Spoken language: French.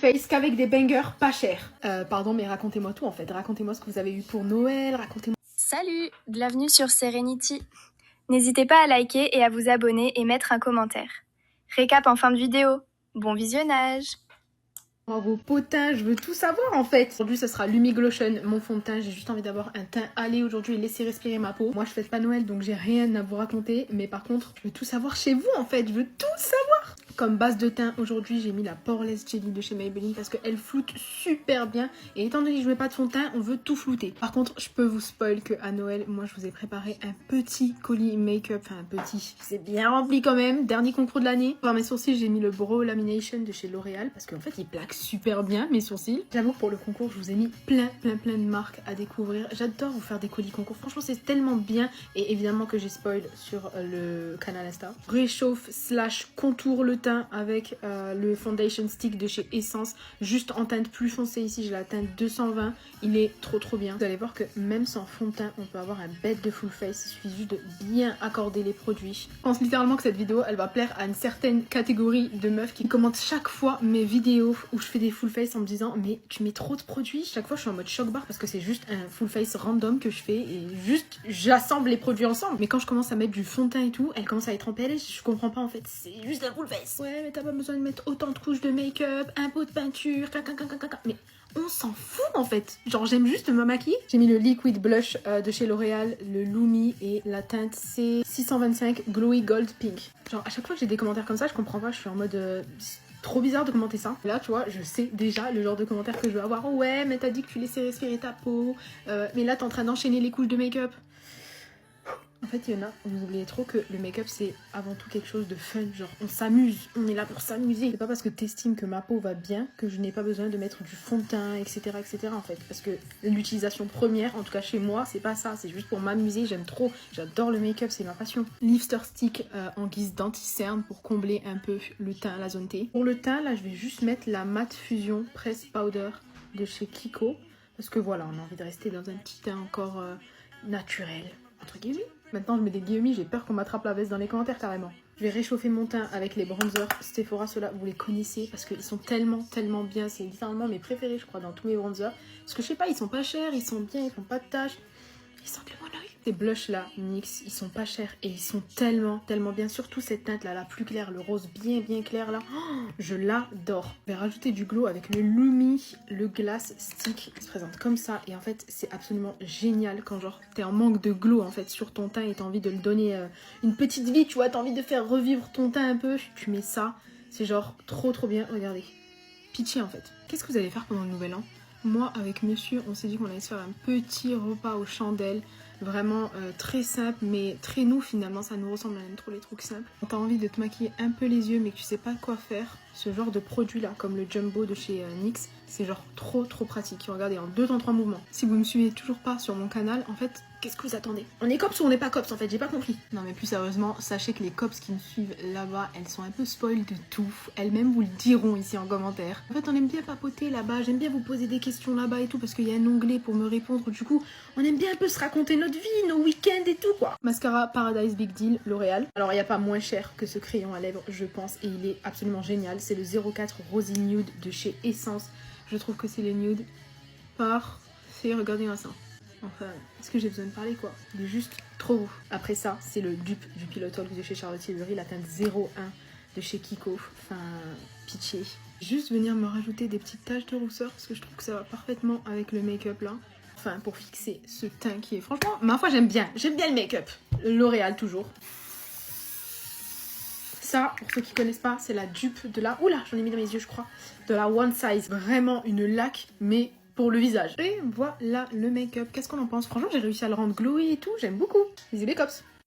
face qu'avec des bangers pas chers. Pardon, mais racontez-moi tout en fait. Racontez-moi ce que vous avez eu pour Noël, racontez-moi... Salut, bienvenue sur Serenity. N'hésitez pas à liker et à vous abonner et mettre un commentaire. Récap en fin de vidéo. Bon visionnage. Oh, vos potins, je veux tout savoir en fait. Aujourd'hui, ce sera Lumi Glotion, mon fond de teint. J'ai juste envie d'avoir un teint allé aujourd'hui et laisser respirer ma peau. Moi, je fête pas Noël, donc j'ai rien à vous raconter. Mais par contre, je veux tout savoir chez vous en fait. Je veux tout savoir. Comme base de teint, aujourd'hui, j'ai mis la Poreless Jelly de chez Maybelline parce qu'elle floute super bien. Et étant donné que je mets pas de fond de teint, on veut tout flouter. Par contre, je peux vous spoil qu'à Noël, moi, je vous ai préparé un petit colis make-up. Enfin, un petit. C'est bien rempli quand même. Dernier concours de l'année. Pour mes sourcils, j'ai mis le Brow Lamination de chez L'Oréal parce qu'en fait, il plaque super bien mes sourcils. J'avoue que pour le concours, je vous ai mis plein de marques à découvrir. J'adore vous faire des colis concours. Franchement, c'est tellement bien. Et évidemment que j'ai spoil sur le canal Insta. Réchauffe / contour le teint avec le foundation stick de chez Essence. Juste en teinte plus foncée ici, j'ai la teinte 220. Il est trop bien. Vous allez voir que même sans fond de teint, on peut avoir un bête de full face. Il suffit juste de bien accorder les produits. Je pense littéralement que cette vidéo, elle va plaire à une certaine catégorie de meufs qui commentent chaque fois mes vidéos où je fais des full face en me disant mais tu mets trop de produits. Chaque fois je suis en mode choc bar parce que c'est juste un full face random que je fais et juste j'assemble les produits ensemble. Mais quand je commence à mettre du fond de teint et tout, elle commence à être en PLS, je comprends pas en fait, c'est juste un full face. Ouais mais t'as pas besoin de mettre autant de couches de make-up, un pot de peinture, mais on s'en fout en fait. Genre j'aime juste me maquiller. J'ai mis le liquid blush de chez L'Oréal, le Lumi et la teinte C625 Glowy Gold Pink. Genre à chaque fois que j'ai des commentaires comme ça, je comprends pas, je suis en mode... trop bizarre de commenter ça. Là, tu vois, je sais déjà le genre de commentaires que je vais avoir. Oh ouais, mais t'as dit que tu laissais respirer ta peau. Mais là, t'es en train d'enchaîner les couches de make-up. En fait, il y en a, vous oubliez trop que le make-up, c'est avant tout quelque chose de fun. Genre, on s'amuse. On est là pour s'amuser. C'est pas parce que t'estimes que ma peau va bien que je n'ai pas besoin de mettre du fond de teint, etc., en fait. Parce que l'utilisation première, en tout cas chez moi, c'est pas ça. C'est juste pour m'amuser. J'aime trop. J'adore le make-up, c'est ma passion. Lifter stick en guise d'anti-cerne pour combler un peu le teint, la zone T. Pour le teint, là, je vais juste mettre la Matte Fusion Press Powder de chez Kiko. Parce que voilà, on a envie de rester dans un petit teint encore naturel, entre guillemets. Maintenant, je mets des guillemets, j'ai peur qu'on m'attrape la veste dans les commentaires carrément. Je vais réchauffer mon teint avec les bronzers Sephora, ceux-là, vous les connaissez parce qu'ils sont tellement bien. C'est littéralement mes préférés, je crois, dans tous mes bronzers. Parce que je sais pas, ils sont pas chers, ils sont bien, ils font pas de taches. Ils sentent le mon oeil. Ces blushs là, NYX, ils sont pas chers et ils sont tellement bien. Surtout cette teinte là, la plus claire, le rose bien clair là. Oh, je l'adore. Je vais rajouter du glow avec le Lumi, le Glass Stick. Il se présente comme ça et en fait c'est absolument génial quand genre t'es en manque de glow en fait sur ton teint et t'as envie de le donner une petite vie, tu vois, t'as envie de faire revivre ton teint un peu. Tu mets ça, c'est genre trop bien. Regardez, pitché en fait. Qu'est-ce que vous allez faire pendant le nouvel an? Moi, avec monsieur, on s'est dit qu'on allait se faire un petit repas aux chandelles. Vraiment très simple, mais très nous finalement. Ça nous ressemble, on aime trop les trucs simples. Quand t'as envie de te maquiller un peu les yeux, mais que tu sais pas quoi faire, ce genre de produit là, comme le Jumbo de chez NYX, c'est genre trop pratique. Regardez, en 2 temps 3 mouvements. Si vous me suivez toujours pas sur mon canal, en fait, qu'est-ce que vous attendez? On est cops ou on n'est pas cops en fait? J'ai pas compris. Non mais plus sérieusement, sachez que les cops qui me suivent là-bas, elles sont un peu spoil de tout. Elles-mêmes vous le diront ici en commentaire. En fait, on aime bien papoter là-bas, j'aime bien vous poser des questions là-bas et tout, parce qu'il y a un onglet pour me répondre. Du coup, on aime bien un peu se raconter notre vie, nos week-ends et tout quoi. Mascara Paradise Big Deal L'Oréal. Alors il n'y a pas moins cher que ce crayon à lèvres, je pense, et il est absolument génial. C'est le 04 Rosy Nude de chez Essence. Je trouve que c'est le nude parfait. Regardez-moi ça. Enfin, est-ce que j'ai besoin de parler quoi? Il est juste trop beau. Après ça, c'est le dupe du Pillow Talk de chez Charlotte Tilbury, la teinte 01 de chez Kiko. Enfin, pitché. Juste venir me rajouter des petites taches de rousseur parce que je trouve que ça va parfaitement avec le make-up là. Enfin, pour fixer ce teint qui est... Franchement, ma foi, j'aime bien le make-up. L'Oréal toujours. Ça, pour ceux qui connaissent pas, c'est la dupe de la... Oula, j'en ai mis dans mes yeux, je crois. De la One Size. Vraiment une laque, mais pour le visage. Et voilà le make-up. Qu'est-ce qu'on en pense? Franchement, j'ai réussi à le rendre glowy et tout. J'aime beaucoup. Bisous les cops.